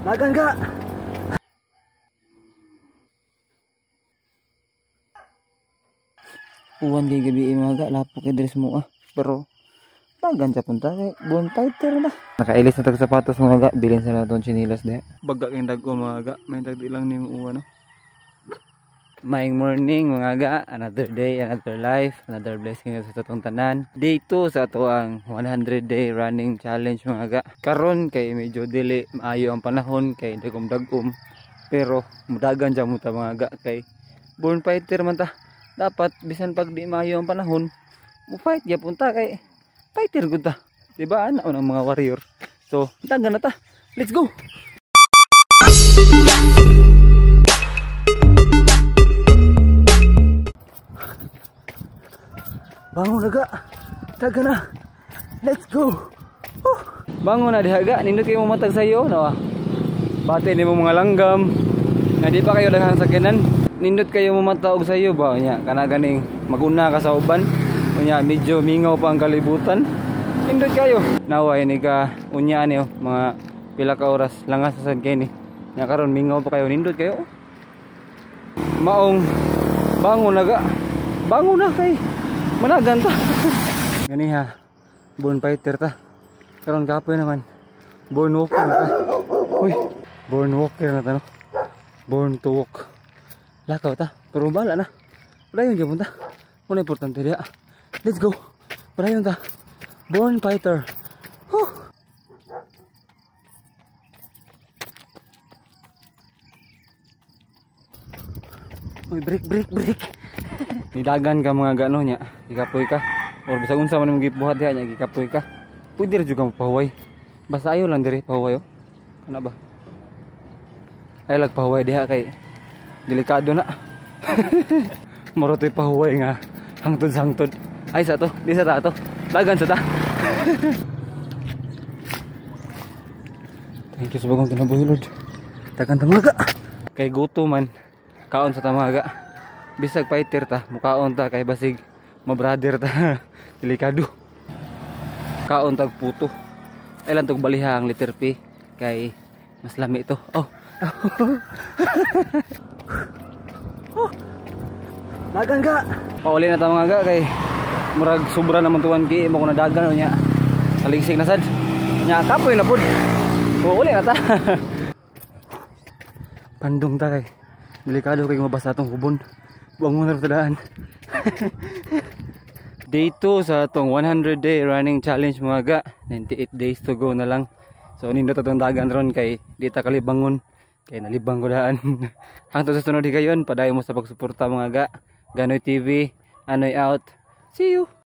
Dagan ka. Uwan kay gabi mga ga, lapo kay dress mo pero dagan sa punta kay buwan tighter na. Nakailis na tag sapatos mga ga, bilin sa naton chinilas de. Baga kay dagko mga ga, may dagdi lang ning uwan no. Maayong morning mga ga, another day, another life, another blessing sa atong tanan. Day 2 sa ato ang 100 day running challenge mga ga. Karon kay medyo dili maayo ang panahon kay dagom-dagom, pero mudagan jud mo ta mga ga kay born fighter man ta. Dapat bisan pag di maayo ang panahon, mo fight gyapon ta kay fighter gud ta. Diba ana ang mga warrior. So, dagan na ta. Let's go. Bangun na ga. Dagan na. Let's go. Bangun na diha ga, nindot kayo matag sayo no. Bati nimo mga langgam. Nga di pa kayo daghang sakyanan. Nindot kayo mamataog sa iyo ba nya kana ganing maguna ka sa uban unya medyo mingaw pa ang kalibutan. Nindot kayo naway ni ka unya ani mga pila ka oras langas sa sad kay ni nya karon mingaw pa kayo, nindot kayo maong bangon na ga, bangon na kay managan ta. Gani ha, born fighter ta karon kapoy naman born walker na ta. Uy, born walker na ta no, born to walk. Lakaw ta, pero bala na. Padayon dyan punta. Muna importante diya. Let's go. Padayon ta. Born fighter. Huh. Uy, break. Nidagan ka mga gano niya. Gikapoy ka. Or bisag unsa man mong gibuhat diha niya, gikapoy ka. Pwede rin juga mapahuway. Basta ayaw lang diri pahuway oh. Ano ba? Ay pahuway diha kay delikado na. Marotoy pahuway nga hangtod. Ay sa to, di sa ta to. Dagan sa ta. Thank you sa bagong kinabuhi Lord. Dagan ta mga ga. Kay guto man kaon sa ta mga ga. Bisag fighter ta, mukaon ta kay basig mabrother ta. Delikado. Kaon tag puto. Ay lang tog baliha ang letter P kay mas lami ito. Oh. Dagan ka. Pauli na ta mga ga kay murag sobra naman tuwan ki mo ko na dagan nya. Saligsig na sad. Nya kapoy na pud. Uli na ta. Pandong ta kay delikado kay mabasa atong kubon. Buang mo na tadaan. Day 2 sa atong 100 day running challenge mga ga. 98 days to go na lang. So nindot atong dagan ron kay di ta kalibangon. Kaya nalibang ko daan. Hangtod sa sunod higayon, padayon mo sa pagsuporta mga ga. Ganoy TV, Anoy out. See you!